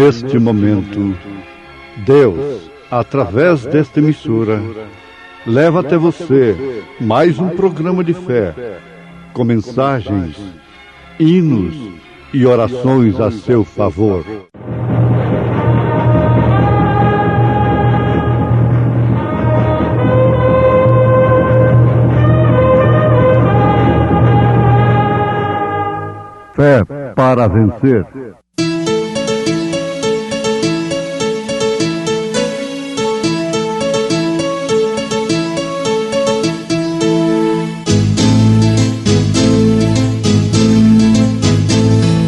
neste momento, Deus, através desta emissora, leva até você mais um programa de fé, com mensagens, hinos e orações a seu favor. Fé para vencer.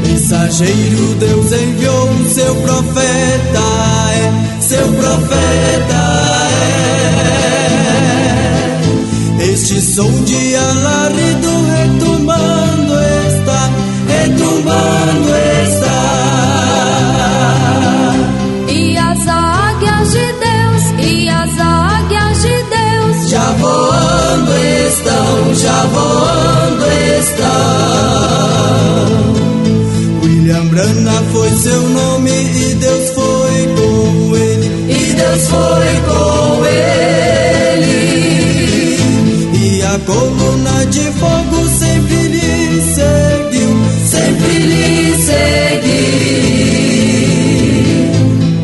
Mensageiro, Deus enviou o seu profeta, seu profeta Este som de alarido retumbando está, retumbando está. E as águias de Deus, e as águias de Deus já voando estão, já voando estão. William Branham foi seu nome e Deus foi com ele, e Deus foi com ele. E a coluna de fogo sempre lhe seguiu, sempre lhe seguiu.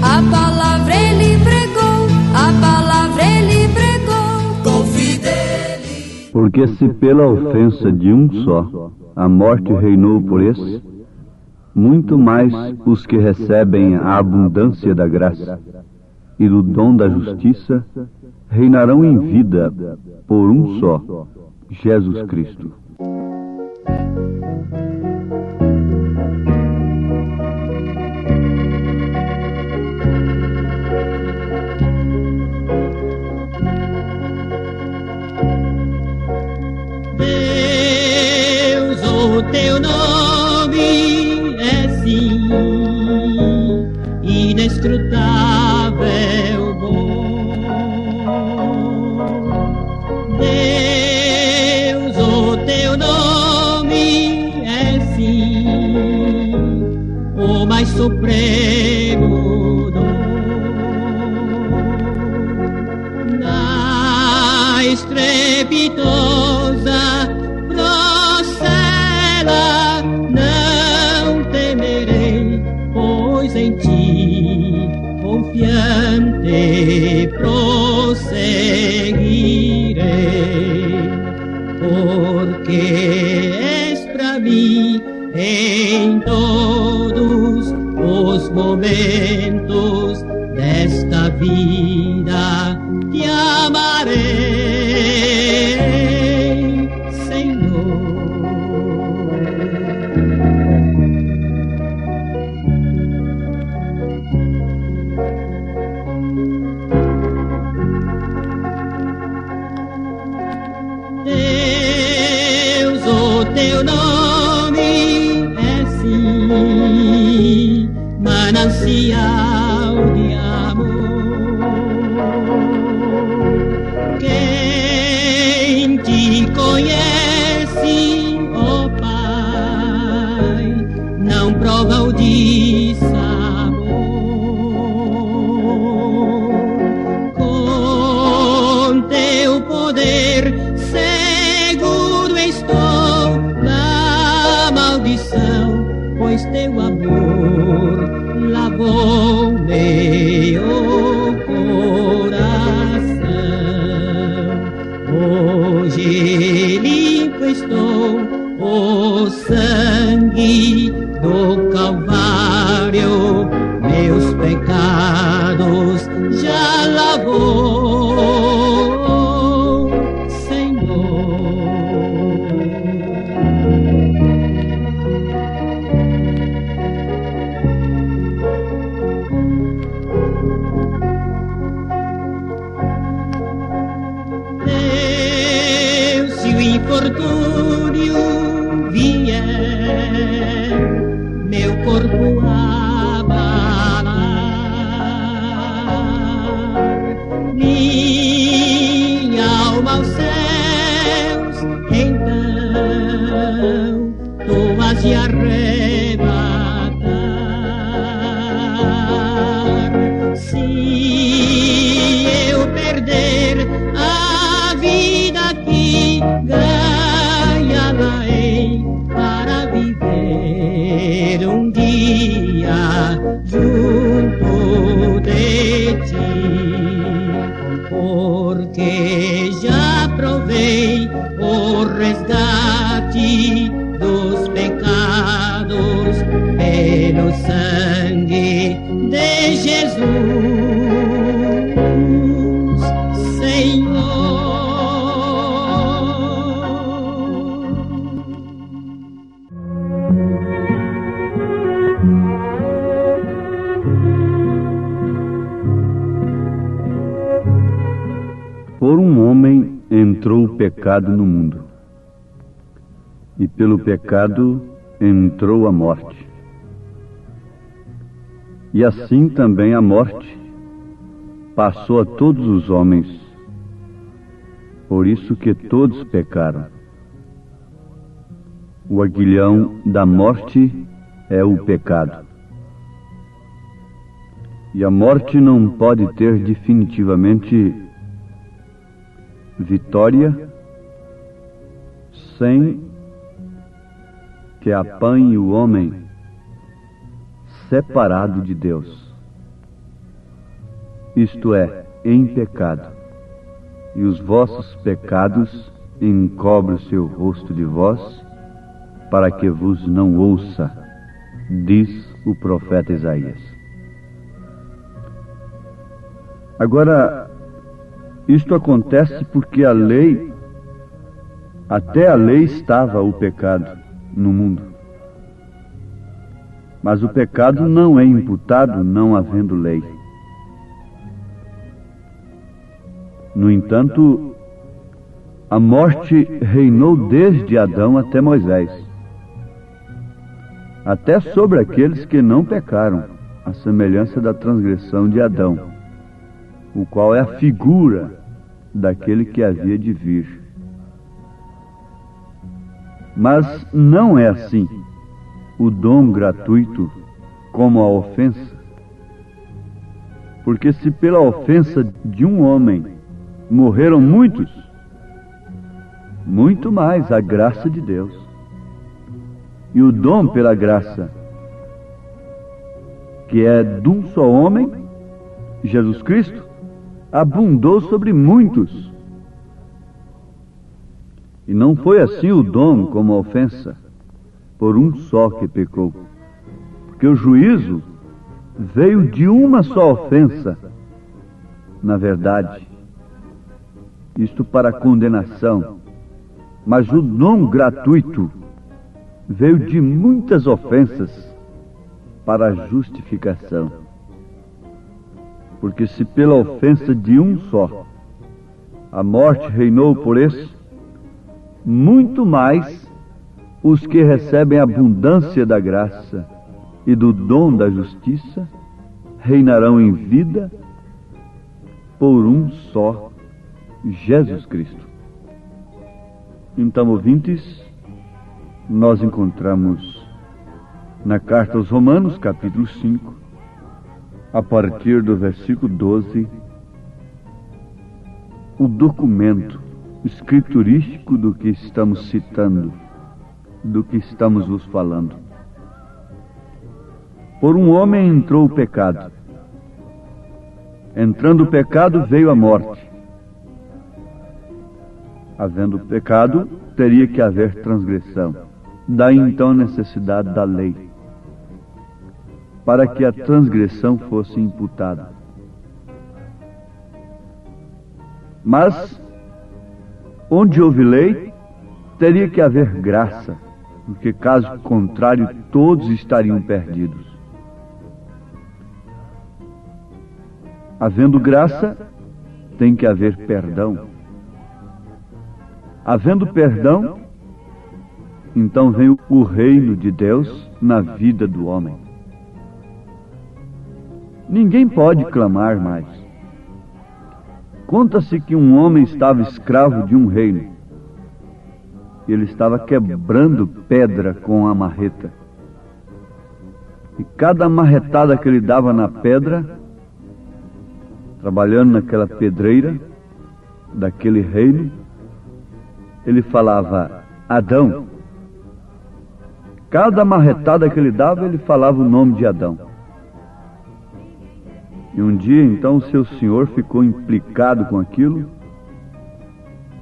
A palavra ele pregou, a palavra ele pregou com fidelidade. Porque se pela ofensa de um só a morte reinou por esse, muito mais os que recebem a abundância da graça e do dom da justiça reinarão em vida por um só, Jesus Cristo. Deus, o teu nome é sim inescrutável bom. Deus, o teu nome é sim o mais supremo dom. Na estrepitosa procela não temerei, pois em ti confiante prosseguirei, porque és pra mim em todos os momentos desta vida, te amarei, Senhor. Deus, o teu nome é sim manancial de amor. Quem te conhece, ó Pai, não prova o de sabor. Com teu poder seguro estou da maldição, pois teu amor lavou meu coração. Hoje limpo estou, o sangue do Calvário meus pecados já lavou, Senhor. Deus, se o infortúnio vier meu corpo abalar, minha alma aos céus, então tu vas te arrebatar. porque já provei o resgate dos pecados pelo sangue de Jesus, Senhor. Por um homem entrou o pecado no mundo, e pelo pecado entrou a morte. E assim também a morte passou a todos os homens, por isso que todos pecaram. O aguilhão da morte é o pecado. E a morte não pode ter definitivamente vitória sem que apanhe o homem separado de Deus, isto é, em pecado, e os vossos pecados encobrem o seu rosto de vós, para que vos não ouça, diz o profeta Isaías. Agora, isto acontece porque a lei, até a lei estava o pecado no mundo. Mas o pecado não é imputado não havendo lei. No entanto, a morte reinou desde Adão até Moisés, até sobre aqueles que não pecaram, à semelhança da transgressão de Adão, o qual é a figura daquele que havia de vir. Mas não é assim o dom gratuito como a ofensa. Porque se pela ofensa de um homem morreram muitos, muito mais a graça de Deus. E o dom pela graça, que é de um só homem, Jesus Cristo, abundou sobre muitos. E não foi assim o dom como a ofensa, por um só que pecou. Porque o juízo veio de uma só ofensa, na verdade, isto para condenação. Mas o dom gratuito veio de muitas ofensas para a justificação. Porque se pela ofensa de um só a morte reinou por esse, muito mais os que recebem a abundância da graça e do dom da justiça reinarão em vida por um só, Jesus Cristo. Então, ouvintes, nós encontramos na carta aos Romanos, capítulo 5, a partir do versículo 12, o documento escriturístico do que estamos citando, do que estamos vos falando. Por um homem entrou o pecado. Entrando o pecado, veio a morte. Havendo pecado, teria que haver transgressão. Daí então a necessidade da lei, para que a transgressão fosse imputada. Mas, onde houve lei, teria que haver graça, porque caso contrário, todos estariam perdidos. Havendo graça, tem que haver perdão. Havendo perdão, então vem o reino de Deus na vida do homem. Ninguém pode clamar mais. Conta-se que um homem estava escravo de um reino. Ele estava quebrando pedra com a marreta. E cada marretada que ele dava na pedra, trabalhando naquela pedreira daquele reino, ele falava: Adão. Cada marretada que ele dava, ele falava o nome de Adão. E um dia, então, o seu senhor ficou implicado com aquilo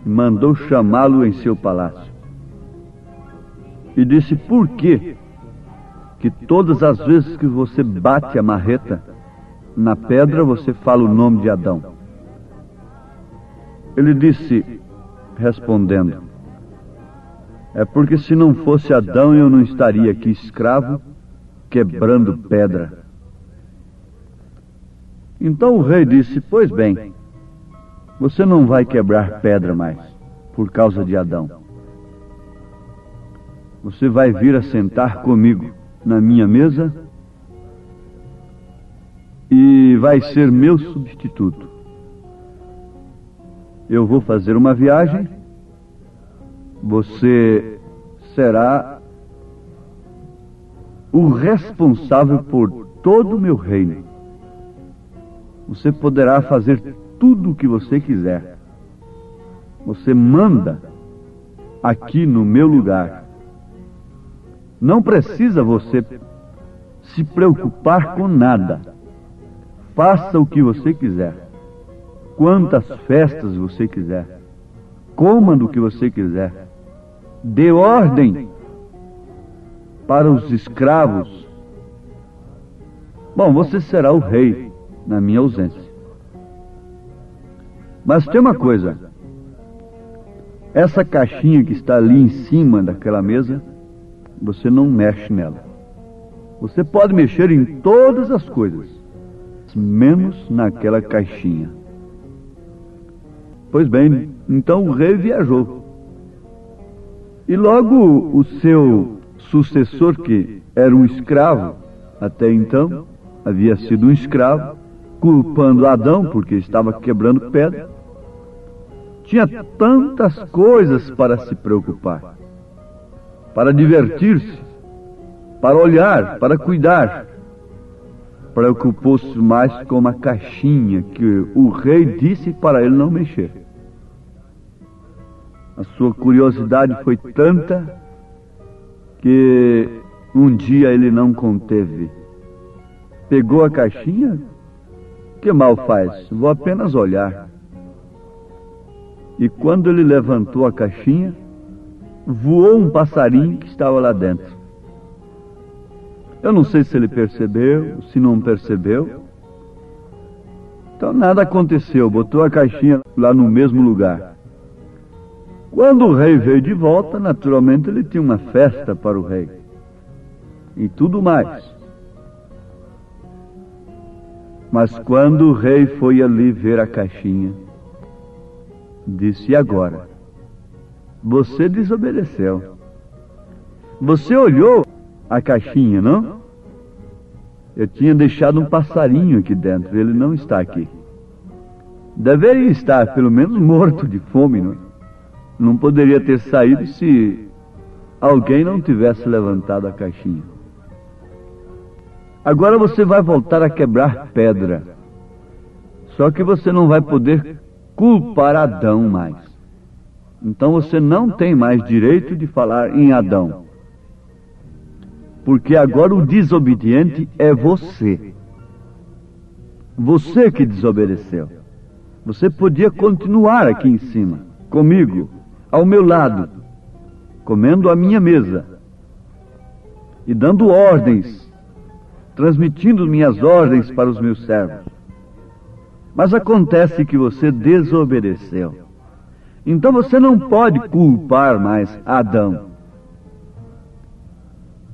e mandou chamá-lo em seu palácio. E disse: por que todas as vezes que você bate a marreta na pedra, você fala o nome de Adão? Ele disse, respondendo: é porque se não fosse Adão, eu não estaria aqui escravo, quebrando pedra. Então o rei disse: pois bem, você não vai quebrar pedra mais, por causa de Adão. Você vai vir a sentar comigo na minha mesa e vai ser meu substituto. Eu vou fazer uma viagem, você será o responsável por todo o meu reino. Você poderá fazer tudo o que você quiser. Você manda aqui no meu lugar. Não precisa você se preocupar com nada. Faça o que você quiser. Quantas festas você quiser. Coma do que você quiser. Dê ordem para os escravos. Bom, você será o rei na minha ausência. Mas tem uma coisa. Essa caixinha que está ali em cima daquela mesa, você não mexe nela. Você pode mexer em todas as coisas, menos naquela caixinha. Pois bem, então o rei viajou. E logo o seu sucessor, que era um escravo, até então havia sido um escravo, culpando Adão porque estava quebrando pedra, tinha tantas coisas para se preocupar, para divertir-se, para olhar, para cuidar. Preocupou-se mais com a caixinha que o rei disse para ele não mexer. A sua curiosidade foi tanta que um dia ele não conteve. Pegou a caixinha. Que mal faz? Vou apenas olhar. E quando ele levantou a caixinha, voou um passarinho que estava lá dentro. Eu não sei se ele percebeu, se não percebeu. Então nada aconteceu, botou a caixinha lá no mesmo lugar. Quando o rei veio de volta, naturalmente ele tinha uma festa para o rei. E tudo mais. Mas quando o rei foi ali ver a caixinha, disse: e agora? Você desobedeceu. Você olhou a caixinha, não? Eu tinha deixado um passarinho aqui dentro, ele não está aqui. Deveria estar, pelo menos, morto de fome, não? Não poderia ter saído se alguém não tivesse levantado a caixinha. Agora você vai voltar a quebrar pedra. Só que você não vai poder culpar Adão mais. Então você não tem mais direito de falar em Adão. Porque agora o desobediente é você. Você que desobedeceu. Você podia continuar aqui em cima, comigo, ao meu lado, comendo à minha mesa e dando ordens, transmitindo minhas ordens para os meus servos. Mas acontece que você desobedeceu. Então você não pode culpar mais Adão.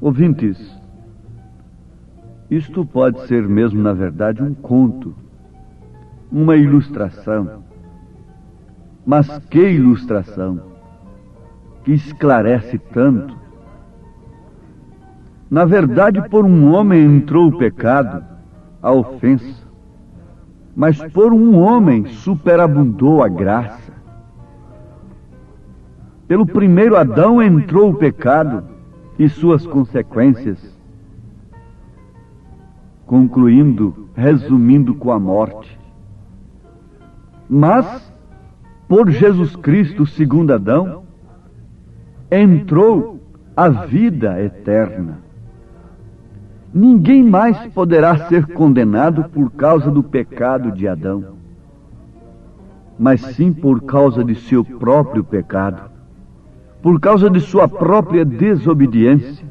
Ouvintes, isto pode ser mesmo, na verdade, um conto, uma ilustração. Mas que ilustração, que esclarece tanto. Na verdade, por um homem entrou o pecado, a ofensa, mas por um homem superabundou a graça. Pelo primeiro Adão entrou o pecado e suas consequências, concluindo, resumindo com a morte. Mas, por Jesus Cristo, segundo Adão, entrou a vida eterna. Ninguém mais poderá ser condenado por causa do pecado de Adão. mas sim por causa de seu próprio pecado, por causa de sua própria desobediência.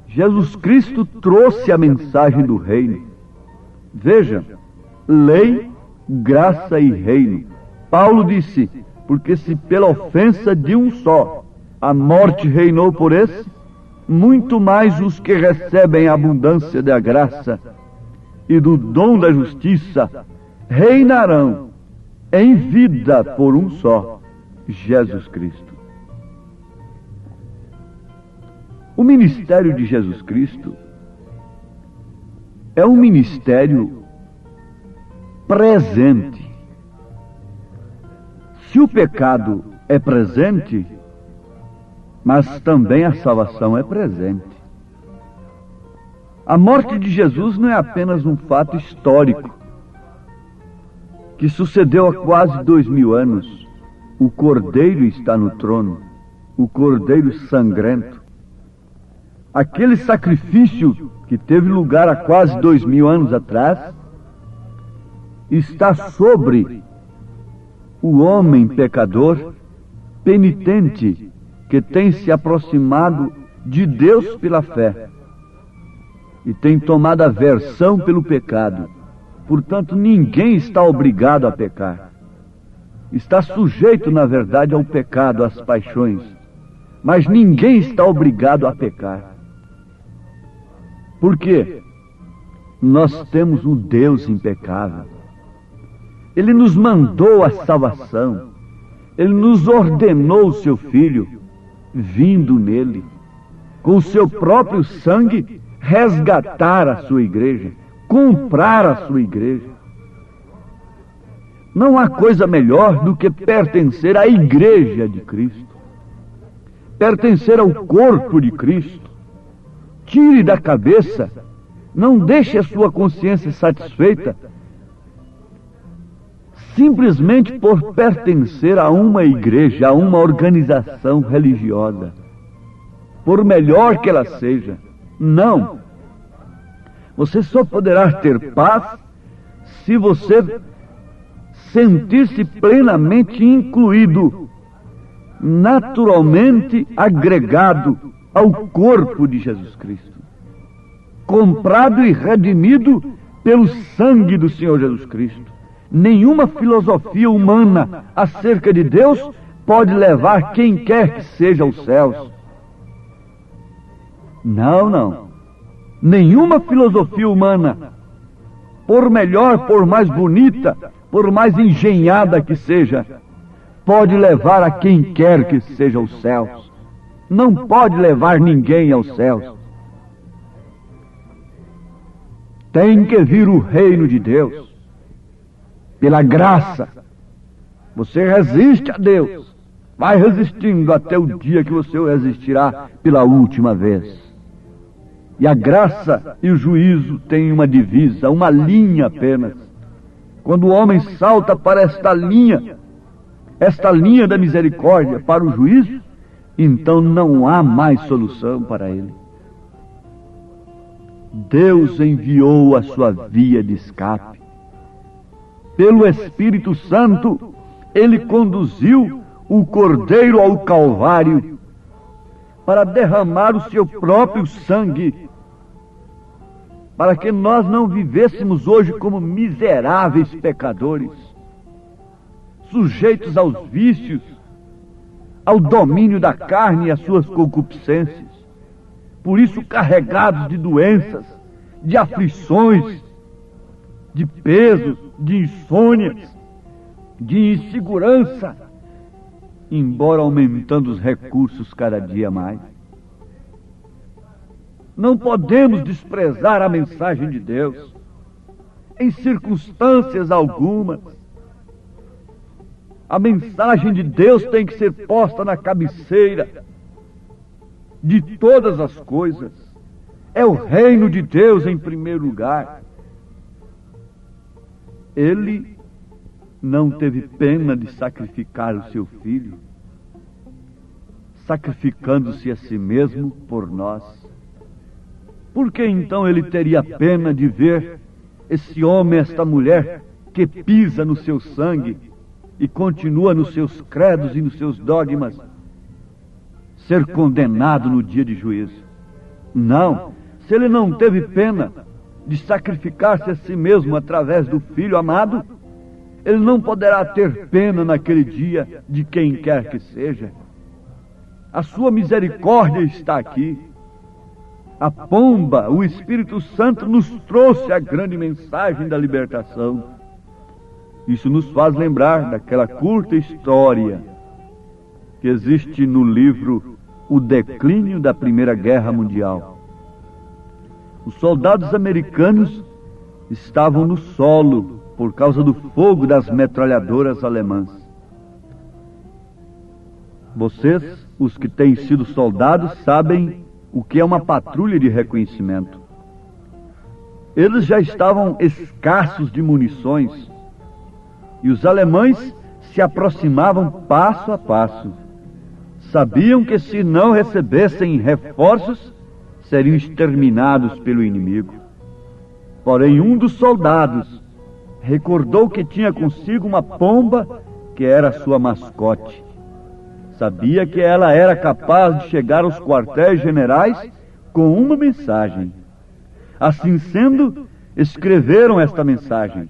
Jesus Cristo trouxe a mensagem do reino. Veja, lei, graça e reino. Paulo disse, porque se pela ofensa de um só a morte reinou por esse, muito mais os que recebem a abundância da graça e do dom da justiça reinarão em vida por um só, Jesus Cristo. O ministério de Jesus Cristo é um ministério presente. Se o pecado é presente, mas também a salvação é presente. A morte de Jesus não é apenas um fato histórico que sucedeu há quase 2000 anos. O Cordeiro está no trono, o Cordeiro sangrento. Aquele sacrifício que teve lugar há quase 2000 anos atrás está sobre o homem pecador, penitente, que tem se aproximado de Deus pela fé e tem tomado aversão pelo pecado. Portanto, ninguém está obrigado a pecar. Está sujeito, na verdade, ao pecado, às paixões, mas ninguém está obrigado a pecar. Por quê? Nós temos um Deus impecável. Ele nos mandou a salvação. Ele nos ordenou o seu Filho, vindo nele, com o seu próprio sangue, resgatar a sua igreja, comprar a sua igreja. Não há coisa melhor do que pertencer à igreja de Cristo, pertencer ao corpo de Cristo. Tire da cabeça, não deixe a sua consciência satisfeita simplesmente por pertencer a uma igreja, a uma organização religiosa, por melhor que ela seja. Não. Você só poderá ter paz se você sentir-se plenamente incluído, naturalmente agregado ao corpo de Jesus Cristo, comprado e redimido pelo sangue do Senhor Jesus Cristo. Nenhuma filosofia humana acerca de Deus pode levar quem quer que seja aos céus. Não, não. Nenhuma filosofia humana, por melhor, por mais bonita, por mais engenhada que seja, pode levar a quem quer que seja aos céus. Não pode levar ninguém aos céus. Tem que vir o reino de Deus. Pela graça, você resiste a Deus, vai resistindo até o dia que você o resistirá pela última vez. E a graça e o juízo têm uma divisa, uma linha apenas. Quando o homem salta para esta linha da misericórdia, para o juízo, então não há mais solução para ele. Deus enviou a sua via de escape. Pelo Espírito Santo, Ele conduziu o Cordeiro ao Calvário para derramar o seu próprio sangue, para que nós não vivêssemos hoje como miseráveis pecadores, sujeitos aos vícios, ao domínio da carne e às suas concupiscências, por isso carregados de doenças, de aflições, de pesos, de insônias, de insegurança, embora aumentando os recursos cada dia mais. Não podemos desprezar a mensagem de Deus, em circunstâncias algumas. A mensagem de Deus tem que ser posta na cabeceira de todas as coisas. É o reino de Deus em primeiro lugar. Ele não teve pena de sacrificar o seu filho, sacrificando-se a si mesmo por nós. Por que então ele teria pena de ver esse homem, esta mulher, que pisa no seu sangue, e continua nos seus credos e nos seus dogmas, ser condenado no dia de juízo. Não, se ele não teve pena de sacrificar-se a si mesmo através do Filho amado, ele não poderá ter pena naquele dia de quem quer que seja. A sua misericórdia está aqui. A pomba, o Espírito Santo, nos trouxe a grande mensagem da libertação. Isso nos faz lembrar daquela curta história que existe no livro O Declínio da Primeira Guerra Mundial. Os soldados americanos estavam no solo por causa do fogo das metralhadoras alemãs. Vocês, os que têm sido soldados, sabem o que é uma patrulha de reconhecimento. Eles já estavam escassos de munições e os alemães se aproximavam passo a passo. Sabiam que se não recebessem reforços, seriam exterminados pelo inimigo. Porém, um dos soldados recordou que tinha consigo uma pomba que era sua mascote. Sabia que ela era capaz de chegar aos quartéis generais com uma mensagem. Assim sendo, escreveram esta mensagem: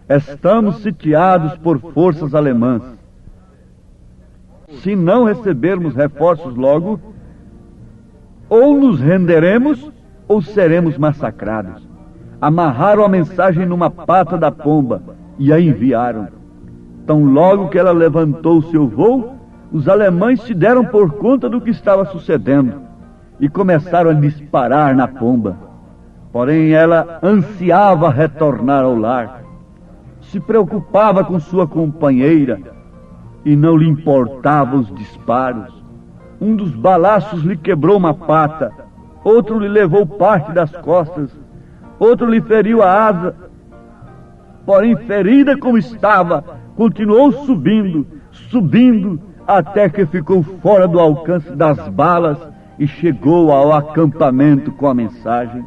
estamos sitiados por forças alemãs. Se não recebermos reforços logo, ou nos renderemos ou seremos massacrados. Amarraram a mensagem numa pata da pomba e a enviaram. Tão logo que ela levantou seu voo, os alemães se deram por conta do que estava sucedendo e começaram a disparar na pomba. Porém, ela ansiava retornar ao lar, se preocupava com sua companheira e não lhe importavam os disparos. Um dos balaços lhe quebrou uma pata, outro lhe levou parte das costas, outro lhe feriu a asa. Porém, ferida como estava, continuou subindo, até que ficou fora do alcance das balas e chegou ao acampamento com a mensagem.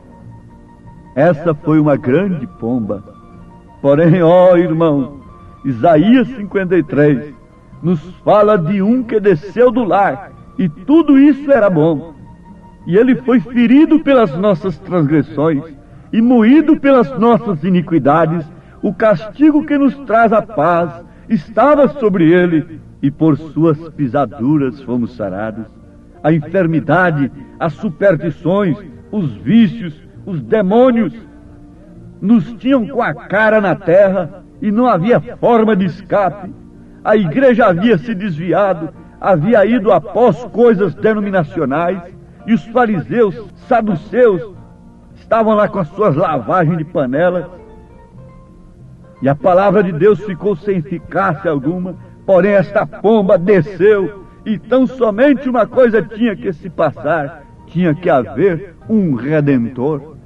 Essa foi uma grande pomba. Porém, ó irmão, Isaías 53 nos fala de um que desceu do lar, e tudo isso era bom. E ele foi ferido pelas nossas transgressões e moído pelas nossas iniquidades. O castigo que nos traz a paz estava sobre ele, e por suas pisaduras fomos sarados. A enfermidade, as superstições, os vícios, os demônios nos tinham com a cara na terra e não havia forma de escape. A igreja havia se desviado, havia ido após coisas denominacionais, e os fariseus, saduceus, estavam lá com as suas lavagens de panelas, e a palavra de Deus ficou sem eficácia alguma. Porém, esta pomba desceu, e tão somente uma coisa tinha que se passar: tinha que haver um Redentor.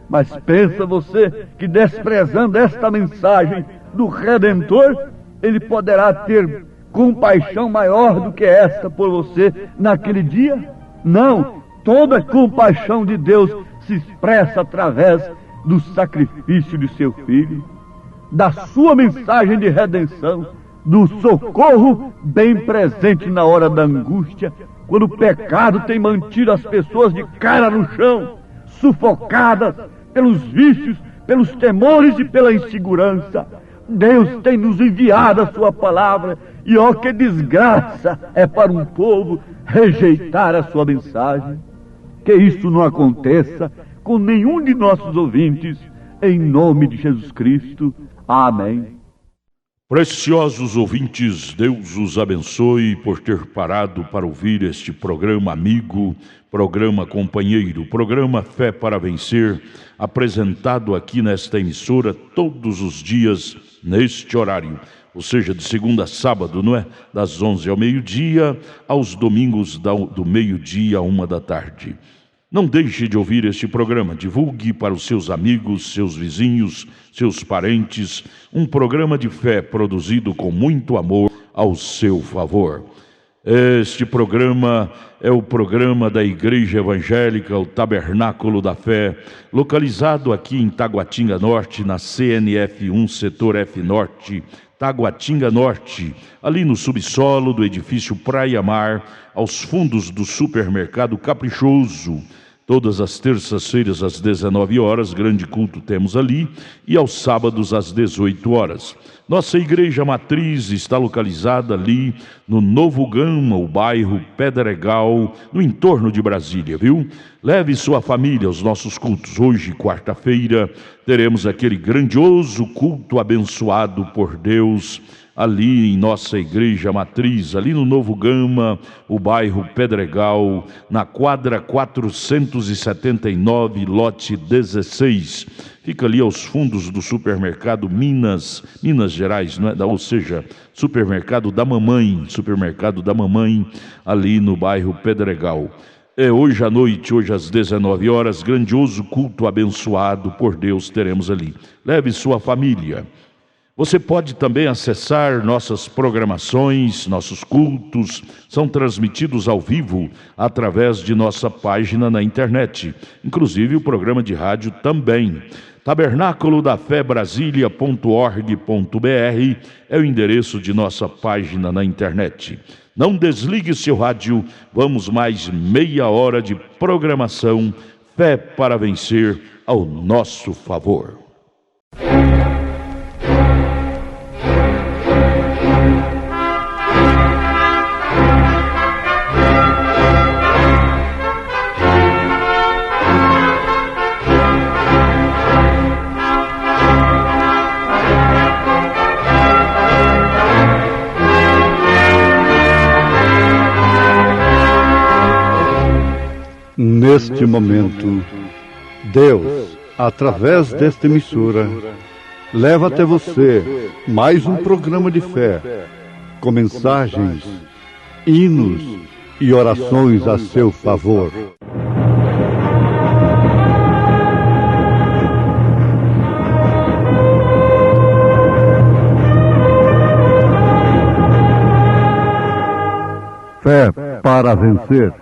Mas pensa você que, desprezando esta mensagem do Redentor, ele poderá ter compaixão maior do que esta por você naquele dia? Não, toda a compaixão de Deus se expressa através do sacrifício de seu Filho, da sua mensagem de redenção, do socorro bem presente na hora da angústia, quando o pecado tem mantido as pessoas de cara no chão, sufocadas pelos vícios, pelos temores e pela insegurança. Deus tem nos enviado a sua palavra, e ó, que desgraça é para um povo rejeitar a sua mensagem. Que isso não aconteça com nenhum de nossos ouvintes, em nome de Jesus Cristo. Amém. Preciosos ouvintes, Deus os abençoe por ter parado para ouvir este programa amigo, programa companheiro, programa Fé para Vencer, apresentado aqui nesta emissora todos os dias neste horário, ou seja, de segunda a sábado, não é? Das 11 ao meio-dia, aos domingos do meio-dia à 1 da tarde. Não deixe de ouvir este programa, divulgue para os seus amigos, seus vizinhos, seus parentes, um programa de fé produzido com muito amor ao seu favor. Este programa é o programa da Igreja Evangélica, o Tabernáculo da Fé, localizado aqui em Taguatinga Norte, na CNF 1, Setor F Norte, Taguatinga Norte, ali no subsolo do edifício Praia Mar, aos fundos do supermercado Caprichoso. Todas as terças-feiras às 19 horas, grande culto temos ali, e aos sábados às 18 horas. Nossa igreja matriz está localizada ali no Novo Gama, o bairro Pedregal, no entorno de Brasília, viu? Leve sua família aos nossos cultos. Hoje, quarta-feira, teremos aquele grandioso culto abençoado por Deus, ali em nossa igreja matriz, ali no Novo Gama, o bairro Pedregal, na quadra 479, lote 16. Fica ali aos fundos do supermercado Minas Gerais, não é? Ou seja, supermercado da mamãe, ali no bairro Pedregal. Hoje à noite, hoje às 19 horas, grandioso culto abençoado por Deus teremos ali. Leve sua família. Você pode também acessar nossas programações, nossos cultos, são transmitidos ao vivo através de nossa página na internet, inclusive o programa de rádio também. Tabernáculo da Fé Brasília.org.br é o endereço de nossa página na internet. Não desligue seu rádio, vamos mais meia hora de programação, Fé para Vencer ao nosso favor. Neste momento, Deus, através desta emissora, leva até você mais um programa de fé, com mensagens, hinos e orações a seu favor. Fé para vencer.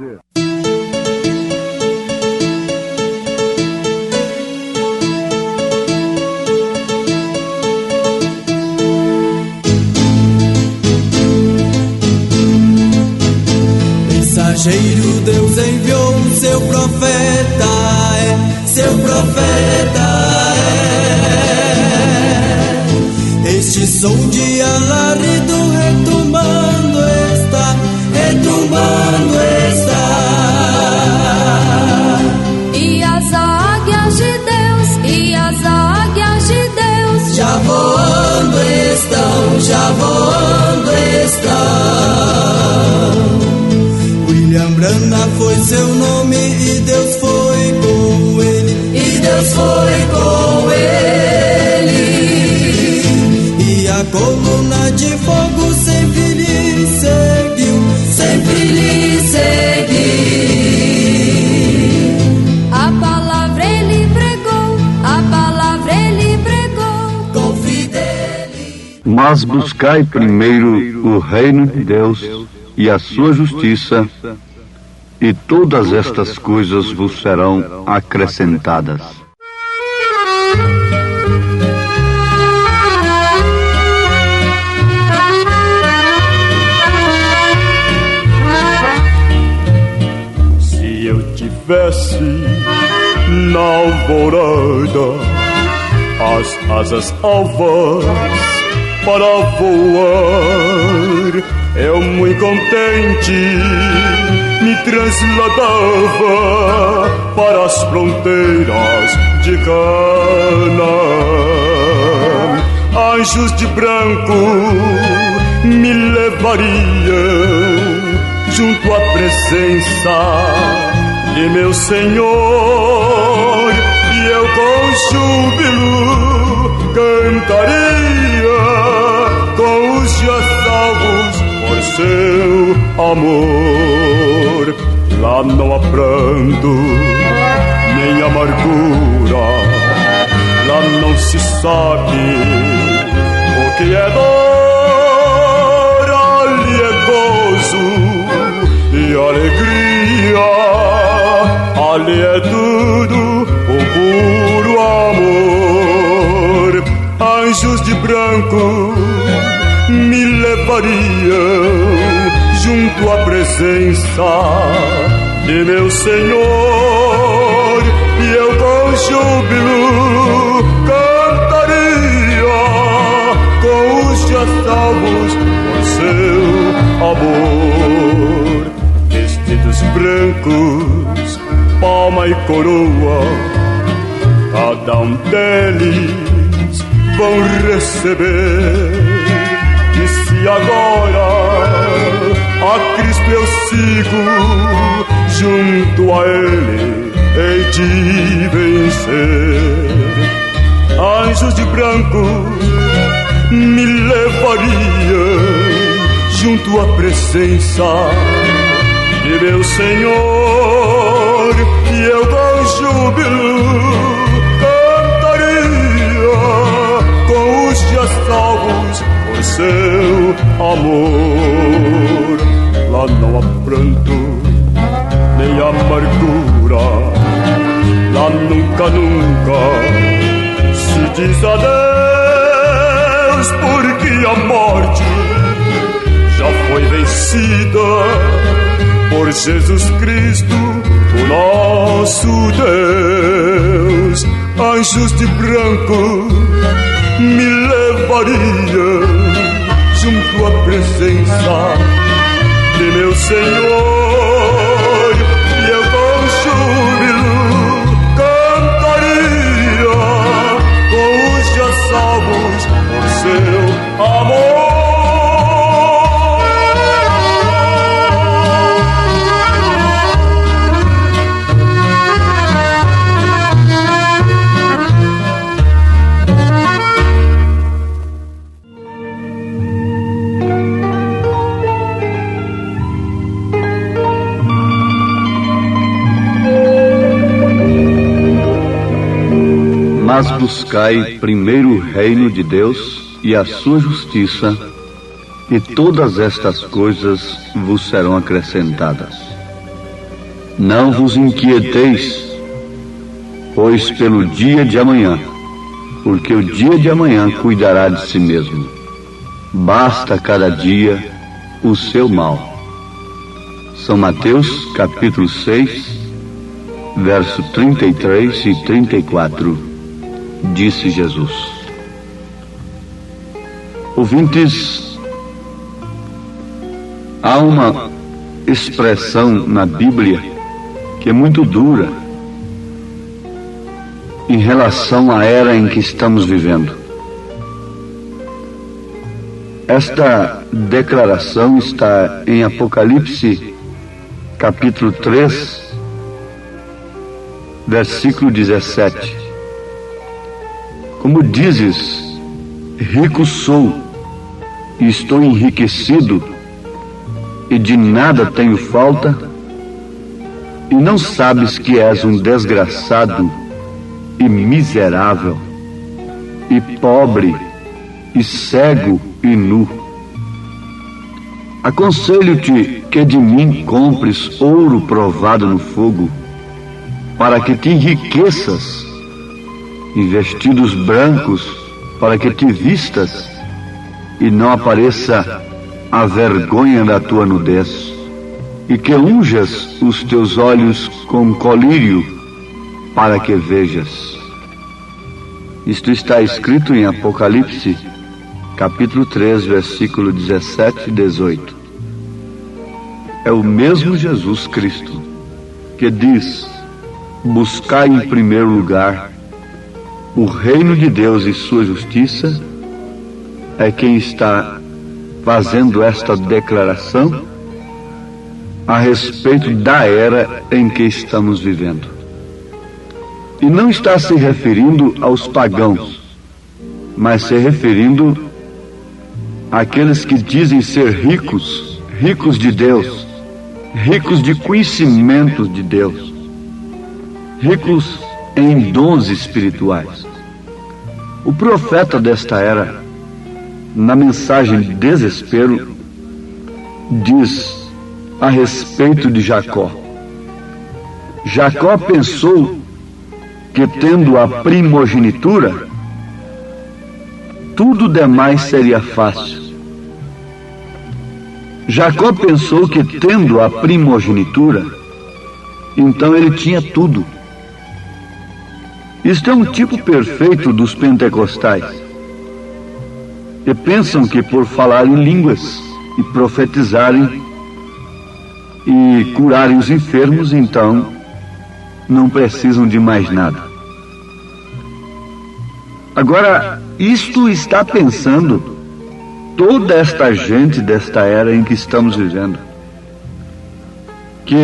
Mensageiro Deus enviou seu profeta, seu profeta Este som de alarido retumbando está, E as águias de Deus, já voando estão. William Branham foi seu nome e Deus foi com ele, E a coluna de fogo sempre lhe seguiu, A palavra ele pregou, com fidelidade. Mas buscai primeiro o reino de Deus e a sua justiça, e todas estas coisas vos serão acrescentadas. Se eu tivesse na alvorada as asas alvas para voar, eu muito contente me trasladava para as fronteiras de Canaã. Anjos de branco me levariam junto à presença de meu Senhor, e eu com júbilo cantaria com os já salvos por seu amor. Lá não há pranto, nem amargura, lá não se sabe o que é dor, ali é gozo e alegria, ali é tudo o puro amor. Anjos de branco levariam junto à presença de meu Senhor, e eu com júbilo cantaria com os já salvos por seu amor. Vestidos brancos, palma e coroa, cada um deles vão receber. E se agora a Cristo eu sigo, junto a Ele hei de vencer. Anjos de branco me levariam junto à presença de meu Senhor, e eu com júbilo cantaria com os já salvos por seu amor. Lá não há pranto nem amargura, lá nunca, nunca se diz adeus, porque a morte já foi vencida por Jesus Cristo, o nosso Deus. Anjos de branco me levariam junto à presença de meu Senhor, e eu com júbilo cantaria com os já salvos por seu amor. Mas buscai primeiro o reino de Deus e a sua justiça, e todas estas coisas vos serão acrescentadas. Não vos inquieteis, pois pelo dia de amanhã, porque o dia de amanhã cuidará de si mesmo. Basta cada dia o seu mal. São Mateus, capítulo 6, verso 33 e 34. Disse Jesus. Ouvintes, há uma expressão na Bíblia que é muito dura em relação à era em que estamos vivendo. Esta declaração está em Apocalipse, capítulo 3, versículo 17. Como dizes, rico sou, e estou enriquecido, e de nada tenho falta, e não sabes que és um desgraçado, e miserável, e pobre, e cego, e nu. Aconselho-te que de mim compres ouro provado no fogo, para que te enriqueças, e vestidos brancos, para que te vistas, e não apareça a vergonha da tua nudez, e que unjas os teus olhos com colírio, para que vejas. Isto está escrito em Apocalipse, capítulo 3, versículo 17 e 18. É o mesmo Jesus Cristo que diz: buscai em primeiro lugar o reino de Deus e sua justiça, é quem está fazendo esta declaração a respeito da era em que estamos vivendo. E não está se referindo aos pagãos, mas se referindo àqueles que dizem ser ricos, ricos de Deus, ricos de conhecimento de Deus, ricos em dons espirituais. O profeta desta era, na mensagem de desespero, diz a respeito de Jacó. Jacó pensou que, tendo a primogenitura, tudo demais seria fácil. Jacó pensou que, tendo a primogenitura, então ele tinha tudo. Isto é um tipo perfeito dos pentecostais. E pensam que por falar em línguas e profetizarem e curarem os enfermos, então não precisam de mais nada. Agora, isto está pensando toda esta gente desta era em que estamos vivendo, que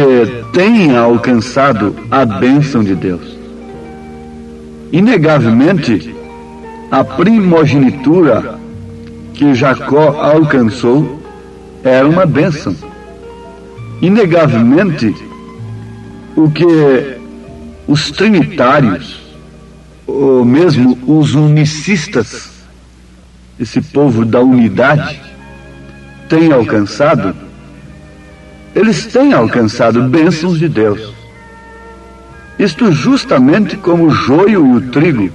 tem alcançado a bênção de Deus. Inegavelmente, a primogenitura que Jacó alcançou era uma bênção. Inegavelmente, o que os trinitários, ou mesmo os unicistas, esse povo da unidade, têm alcançado, eles têm alcançado bênçãos de Deus. Isto justamente como o joio e o trigo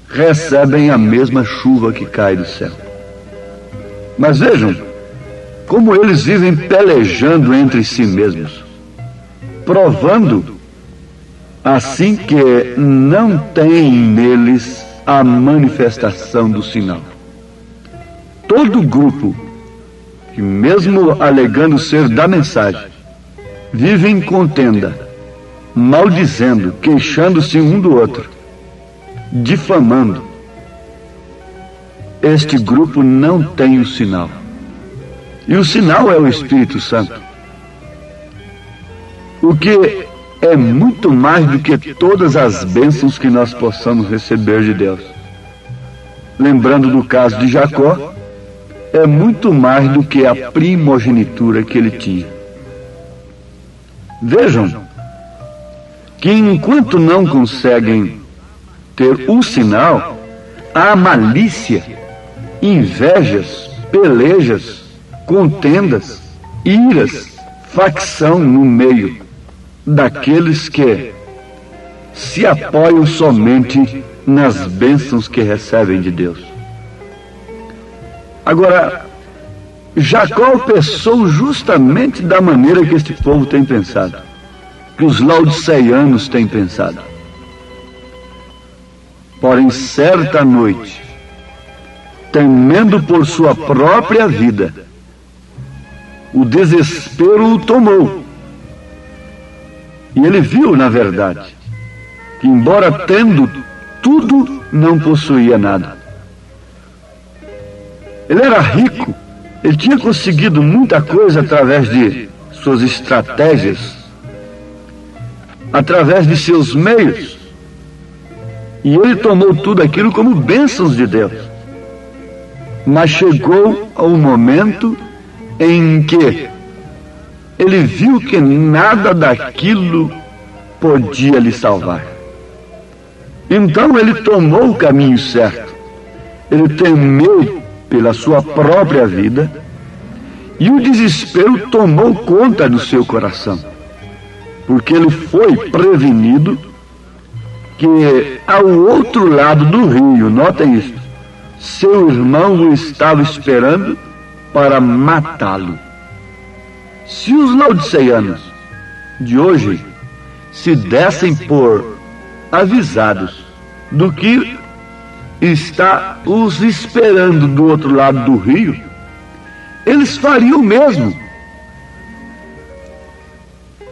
recebem a mesma chuva que cai do céu. Mas vejam como eles vivem pelejando entre si mesmos, provando assim que não tem neles a manifestação do sinal. Todo grupo que, mesmo alegando ser da mensagem, vive em contenda, maldizendo, queixando-se um do outro, difamando, este grupo não tem o sinal. E o sinal é o Espírito Santo, o que é muito mais do que todas as bênçãos que nós possamos receber de Deus. Lembrando do caso de Jacó, é muito mais do que a primogenitura que ele tinha. Vejam que enquanto não conseguem ter o sinal, há malícia, invejas, pelejas, contendas, iras, facção no meio daqueles que se apoiam somente nas bênçãos que recebem de Deus. Agora, Jacó pensou justamente da maneira que este povo tem pensado, que os laodiceianos têm pensado. Porém, certa noite, temendo por sua própria vida, o desespero o tomou. E ele viu, na verdade, que embora tendo tudo, não possuía nada. Ele era rico, ele tinha conseguido muita coisa através de suas estratégias, através de seus meios. E ele tomou tudo aquilo como bênçãos de Deus. Mas chegou ao momento em que ele viu que nada daquilo podia lhe salvar. Então ele tomou o caminho certo. Ele temeu pela sua própria vida e o desespero tomou conta do seu coração, porque ele foi prevenido que ao outro lado do rio, notem isso, seu irmão o estava esperando para matá-lo. Se os laodiceianos de hoje se dessem por avisados do que está os esperando do outro lado do rio, eles fariam o mesmo.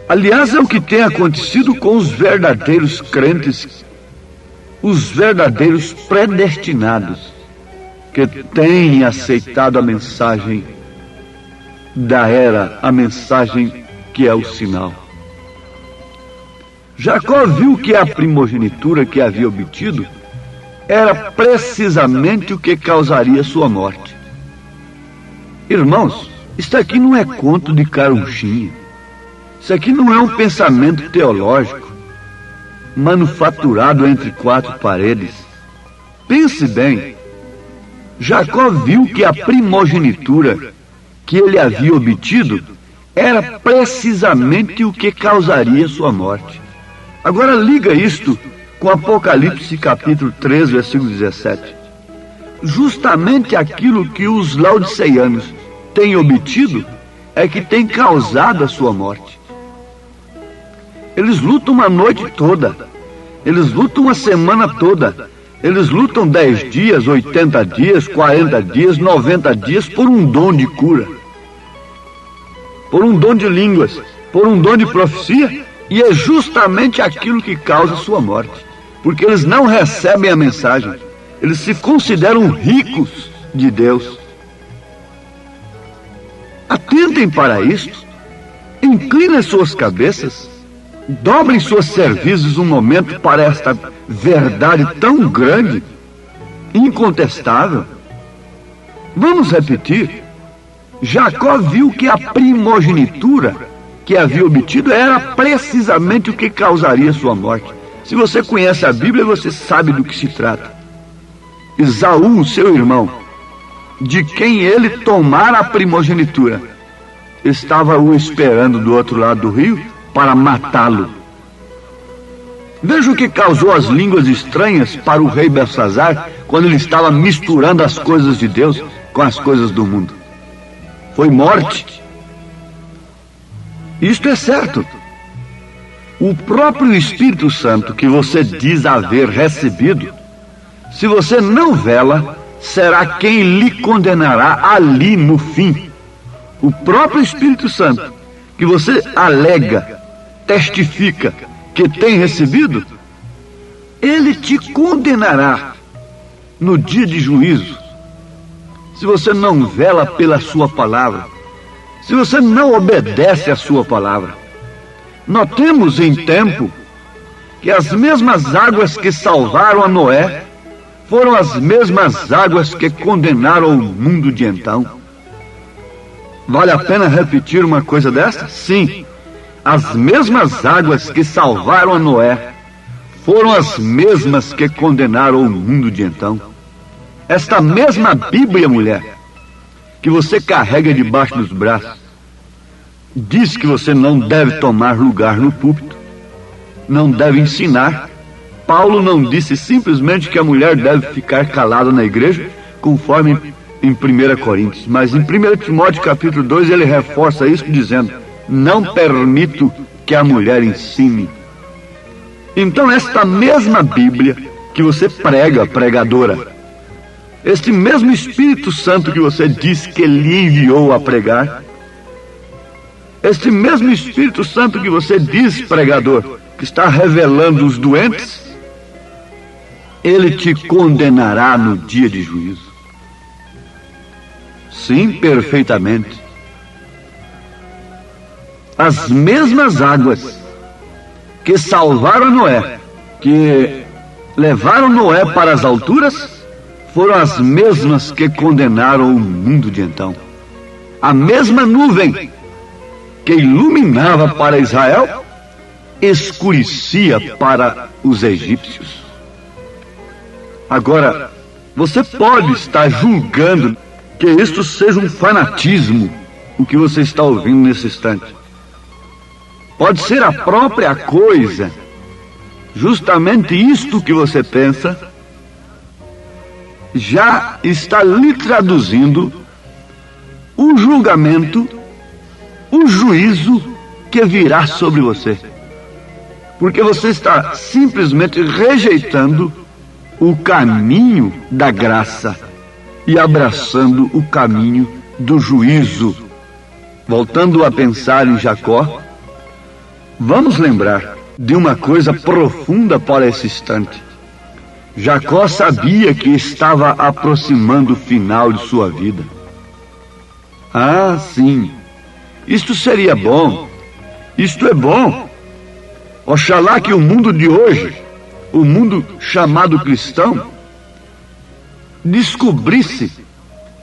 Aliás, é o que tem acontecido com os verdadeiros crentes, os verdadeiros predestinados, que têm aceitado a mensagem da era, a mensagem que é o sinal. Jacó viu que a primogenitura que havia obtido era precisamente o que causaria sua morte. Irmãos, isso aqui não é conto de carunchinha. Isso aqui não é um pensamento teológico manufaturado entre quatro paredes. Pense bem. Jacó viu que a primogenitura que ele havia obtido era precisamente o que causaria sua morte. Agora liga isto com Apocalipse capítulo 3, versículo 17. Justamente aquilo que os laodiceianos têm obtido é que tem causado a sua morte. Eles lutam uma noite toda, eles lutam uma semana toda, eles lutam 10 dias, 80 dias, 40 dias, 90 dias por um dom de cura, por um dom de línguas, por um dom de profecia, e é justamente aquilo que causa a sua morte, porque eles não recebem a mensagem, eles se consideram ricos de Deus. Atentem para isto, inclinem suas cabeças, dobrem suas cervizes um momento para esta verdade tão grande, incontestável. Vamos repetir. Jacó viu que a primogenitura que havia obtido era precisamente o que causaria sua morte. Se você conhece a Bíblia, você sabe do que se trata. Esaú, seu irmão, de quem ele tomara a primogenitura, estava o esperando do outro lado do rio para matá-lo. Veja o que causou as línguas estranhas para o rei Belsazar quando ele estava misturando as coisas de Deus com as coisas do mundo. Foi morte. Isto é certo. O próprio Espírito Santo que você diz haver recebido, se você não vela, será quem lhe condenará ali no fim. O próprio Espírito Santo que você alega, testifica que tem recebido, ele te condenará no dia de juízo, se você não vela pela sua palavra, se você não obedece à sua palavra. Notemos em tempo que as mesmas águas que salvaram a Noé foram as mesmas águas que condenaram o mundo de então. Vale a pena repetir uma coisa dessa? Sim. As mesmas águas que salvaram a Noé foram as mesmas que condenaram o mundo de então. Esta mesma Bíblia, mulher, que você carrega debaixo dos braços, diz que você não deve tomar lugar no púlpito, não deve ensinar. Paulo não disse simplesmente que a mulher deve ficar calada na igreja, conforme em 1 Coríntios, mas em 1 Timóteo capítulo 2 ele reforça isso dizendo: não permito que a mulher ensine. Então esta mesma Bíblia que você prega, pregadora, este mesmo Espírito Santo que você diz que lhe enviou a pregar, este mesmo Espírito Santo que você diz, pregador, que está revelando os doentes, ele te condenará no dia de juízo. Sim, perfeitamente. As mesmas águas que salvaram Noé, que levaram Noé para as alturas, foram as mesmas que condenaram o mundo de então. A mesma nuvem que iluminava para Israel, escurecia para os egípcios. Agora, você pode estar julgando que isto seja um fanatismo, o que você está ouvindo nesse instante. Pode ser a própria coisa, justamente isto que você pensa, já está lhe traduzindo o julgamento, o juízo que virá sobre você. Porque você está simplesmente rejeitando o caminho da graça e abraçando o caminho do juízo. Voltando a pensar em Jacó, vamos lembrar de uma coisa profunda para esse instante. Jacó sabia que estava aproximando o final de sua vida. Ah, sim, isto seria bom, isto é bom. Oxalá que o mundo de hoje, o mundo chamado cristão, descobrisse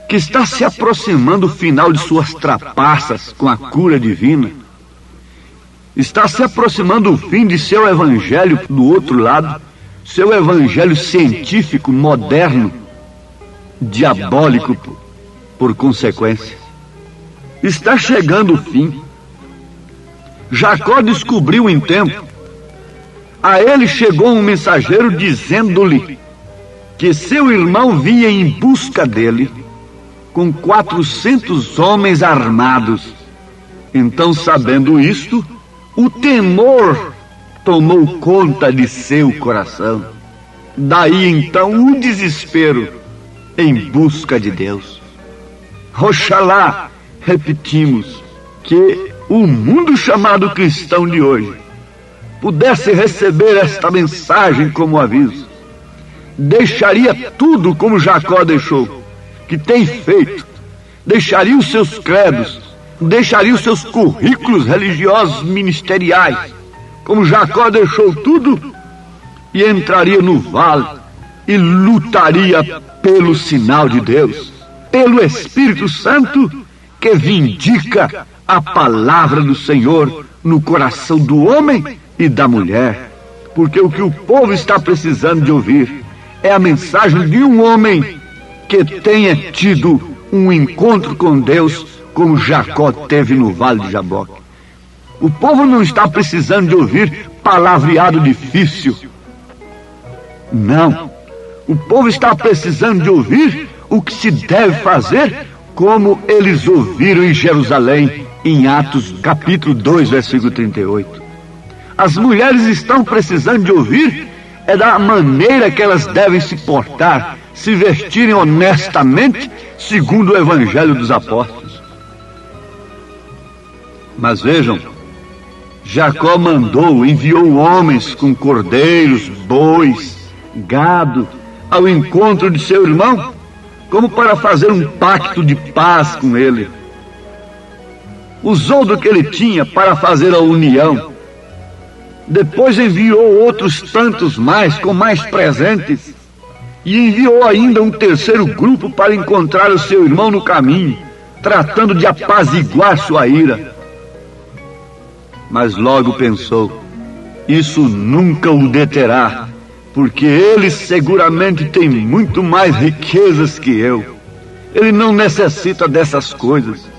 que está se aproximando o final de suas trapaças com a cura divina. Está se aproximando o fim de seu evangelho do outro lado, seu evangelho científico, moderno, diabólico por consequência. Está chegando o fim. Jacó descobriu em tempo. A ele chegou um mensageiro dizendo-lhe que seu irmão vinha em busca dele com 400 homens armados Então, sabendo isto, o temor tomou conta de seu coração. Daí então o desespero em busca de Deus. Oxalá, repetimos, que o mundo chamado cristão de hoje pudesse receber esta mensagem como aviso. Deixaria tudo como Jacó deixou, que tem feito, deixaria os seus credos, deixaria os seus currículos religiosos ministeriais, como Jacó deixou tudo, e entraria no vale e lutaria pelo sinal de Deus, pelo Espírito Santo que vindica a palavra do Senhor no coração do homem e da mulher. Porque o que o povo está precisando de ouvir é a mensagem de um homem que tenha tido um encontro com Deus como Jacó teve no Vale de Jaboque. O povo não está precisando de ouvir palavreado difícil. Não. O povo está precisando de ouvir o que se deve fazer, como eles ouviram em Jerusalém, em Atos capítulo 2, versículo 38. As mulheres estão precisando de ouvir é da maneira que elas devem se portar, se vestirem honestamente, segundo o Evangelho dos Apóstolos. Mas vejam, Jacó enviou homens com cordeiros, bois, gado, ao encontro de seu irmão, como para fazer um pacto de paz com ele. Usou do que ele tinha para fazer a união. Depois enviou outros tantos mais, com mais presentes, e enviou ainda um terceiro grupo para encontrar o seu irmão no caminho, tratando de apaziguar sua ira. Mas logo pensou, isso nunca o deterá, porque ele seguramente tem muito mais riquezas que eu. Ele não necessita dessas coisas.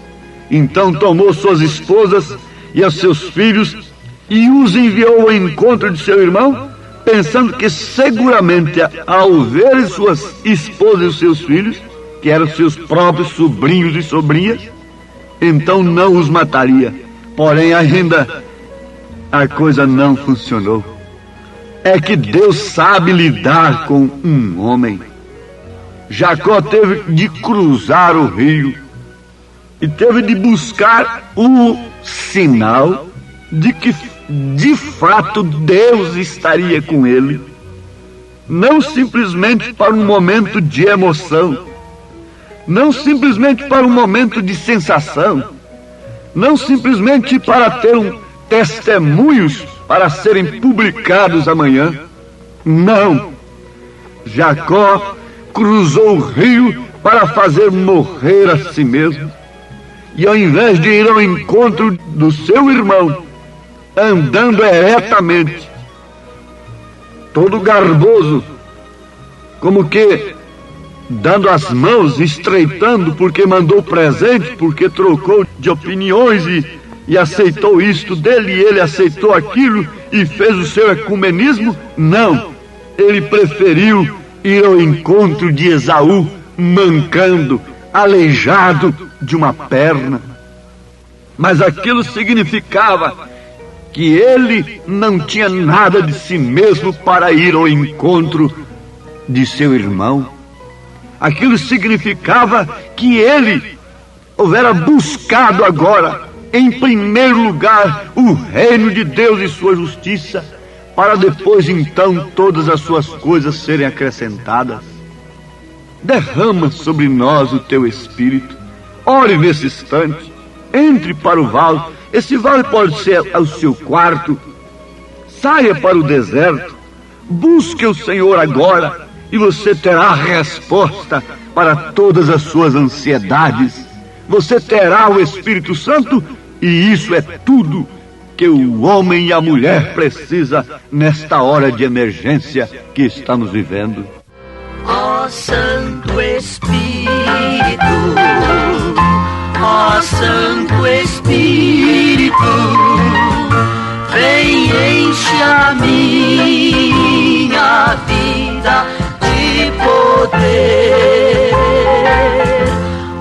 Então tomou suas esposas e os seus filhos e os enviou ao encontro de seu irmão, pensando que seguramente ao ver suas esposas e os seus filhos, que eram seus próprios sobrinhos e sobrinhas, então não os mataria. Porém, ainda a coisa não funcionou. É que Deus sabe lidar com um homem. Jacó teve de cruzar o rio e teve de buscar o sinal de que de fato Deus estaria com ele, não simplesmente para um momento de emoção, não simplesmente para um momento de sensação, não simplesmente para ter testemunhos para serem publicados amanhã. Não. Jacó cruzou o rio para fazer morrer a si mesmo, e ao invés de ir ao encontro do seu irmão, andando eretamente, todo garboso, como que dando as mãos, estreitando, porque mandou presente, porque trocou de opiniões e aceitou isto dele, e ele aceitou aquilo e fez o seu ecumenismo. Não, ele preferiu ir ao encontro de Esaú, mancando, aleijado de uma perna. Mas aquilo significava que ele não tinha nada de si mesmo para ir ao encontro de seu irmão. Aquilo significava que ele houvera buscado agora, em primeiro lugar, o reino de Deus e sua justiça, para depois então todas as suas coisas serem acrescentadas. Derrama sobre nós o teu Espírito. Ore nesse instante, entre para o vale. Esse vale pode ser o seu quarto. Saia para o deserto, busque o Senhor agora, e você terá a resposta para todas as suas ansiedades. Você terá o Espírito Santo, e isso é tudo que o homem e a mulher precisa nesta hora de emergência que estamos vivendo. Ó Santo Espírito, ó Santo Espírito, vem enche a minha vida de poder.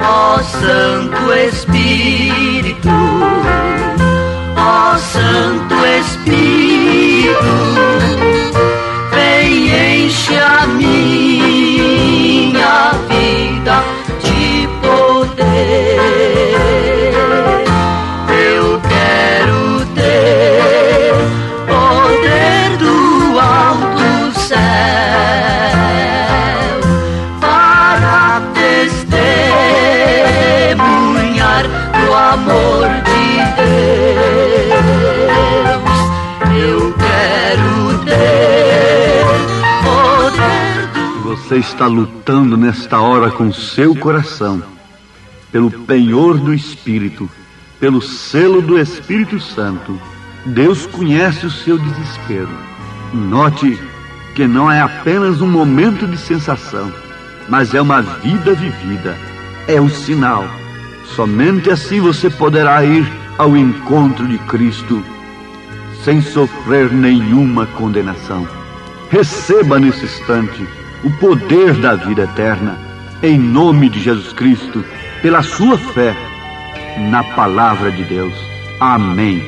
Ó Santo Espírito, amor de Deus, eu quero ter poder do... Você está lutando nesta hora com seu coração, pelo penhor do Espírito, pelo selo do Espírito Santo. Deus conhece o seu desespero. Note que não é apenas um momento de sensação, mas é uma vida vivida. É o sinal. Somente assim você poderá ir ao encontro de Cristo sem sofrer nenhuma condenação. Receba nesse instante o poder da vida eterna, em nome de Jesus Cristo, pela sua fé na palavra de Deus. Amém.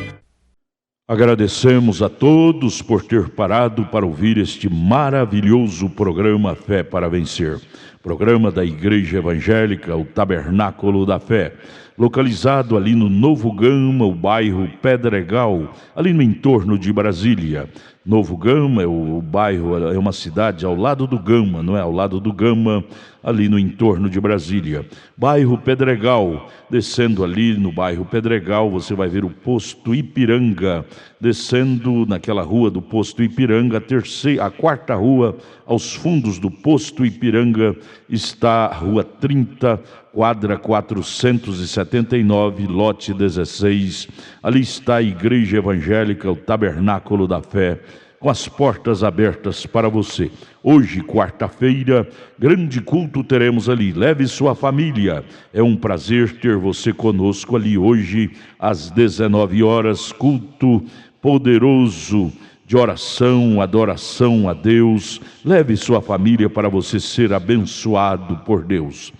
Agradecemos a todos por ter parado para ouvir este maravilhoso programa Fé para Vencer. Programa da Igreja Evangélica, o Tabernáculo da Fé, localizado ali no Novo Gama, o bairro Pedregal, ali no entorno de Brasília. Novo Gama, o bairro, é uma cidade ao lado do Gama, não é? Ao lado do Gama, ali no entorno de Brasília. Bairro Pedregal, descendo ali no bairro Pedregal, você vai ver o posto Ipiranga. Descendo naquela rua do posto Ipiranga, a quarta rua, aos fundos do posto Ipiranga, está a rua 30, quadra 479, lote 16. Ali está a Igreja Evangélica, o Tabernáculo da Fé, com as portas abertas para você. Hoje, quarta-feira, grande culto teremos ali. Leve sua família. É um prazer ter você conosco ali hoje, às 19 horas, culto poderoso de oração, adoração a Deus. Leve sua família para você ser abençoado por Deus.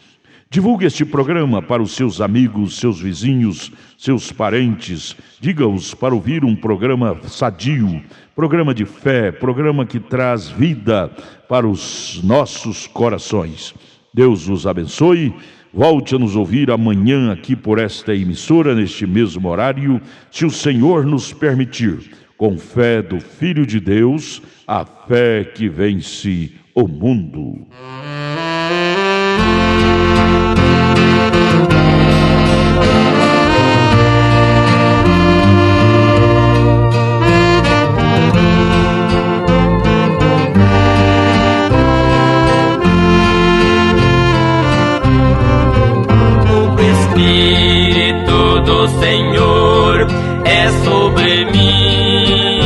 Divulgue este programa para os seus amigos, seus vizinhos, seus parentes. Diga-os para ouvir um programa sadio, programa de fé, programa que traz vida para os nossos corações. Deus os abençoe. Volte a nos ouvir amanhã aqui por esta emissora, neste mesmo horário, se o Senhor nos permitir, com fé do Filho de Deus, a fé que vence o mundo. Espírito do Senhor é sobre mim,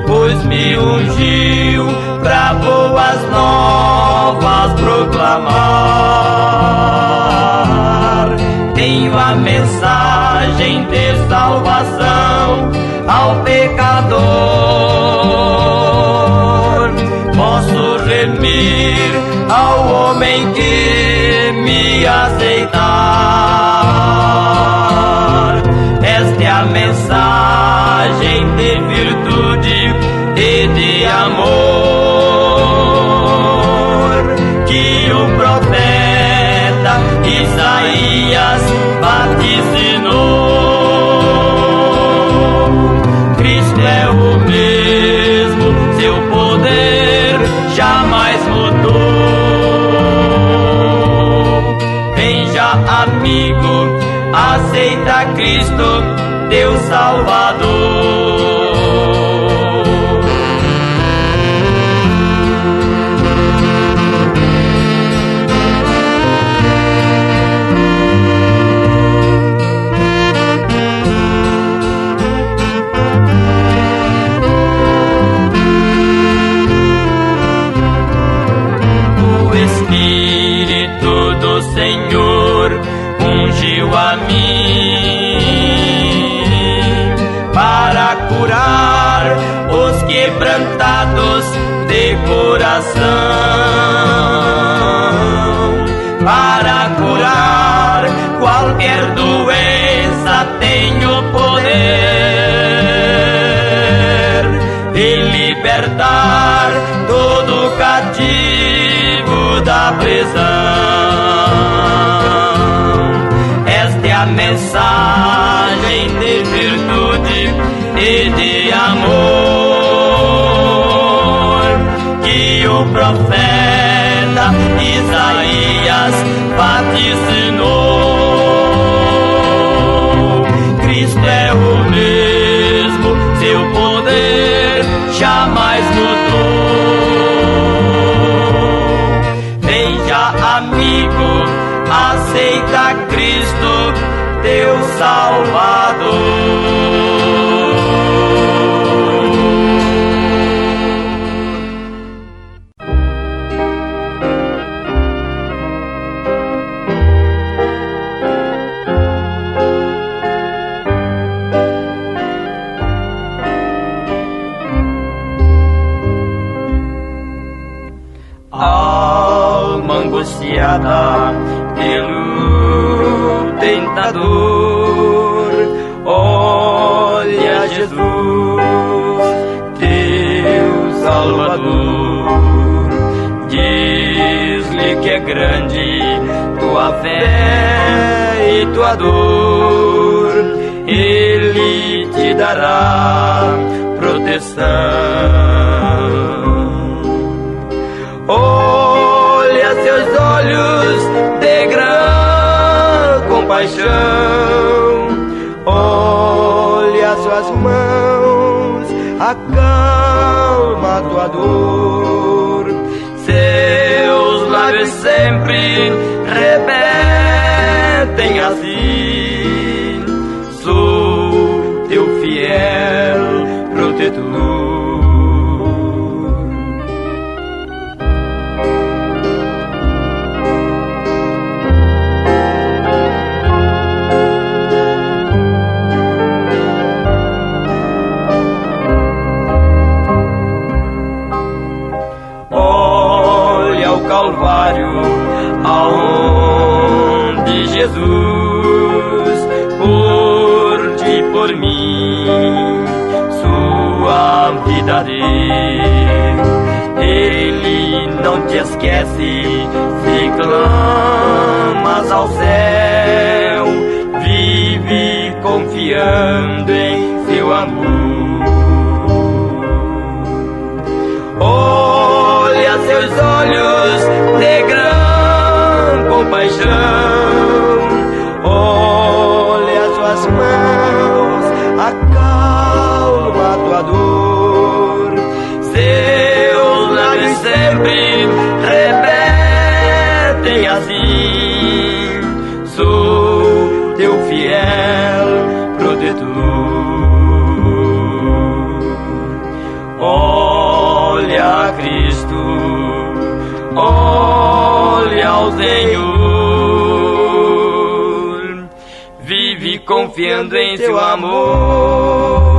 pois me ungiu pra boas novas proclamar. Tenho a mensagem de salvação ao pecador. Posso remir ao homem que me aceitar. Esta é a mensagem de virtude e de amor que o profeta Isaías vaticinou. Cristo é o mesmo, seu poder jamais mudou. Amigo, aceita Cristo, teu Salvador. O Espírito do Senhor ungiu a mim para curar os quebrantados de coração, para curar qualquer doença. Tenho poder de libertar todo cativo da prisão. A mensagem de virtude e de amor que o profeta Isaías vaticinou. meu Salvador. Angustiada pelo tentador, olha Jesus, teu Salvador. Diz-lhe que é grande tua fé e tua dor, Ele te dará proteção. Olha seus olhos de grande compaixão, olha suas mãos, acalma tua dor. Seus lábios sempre repetem assim: sou teu fiel protetor. Calvário, aonde Jesus por ti e por mim sua vida deu. Ele não te esquece se clamas ao céu, vive confiando em seu amor. Olha seus olhos de grande compaixão, olha suas mãos, acalma tua dor. Seus lábios sempre repetem assim: sou teu fiel protetor. Olha Cristo, olha ao Senhor, vive confiando em seu amor.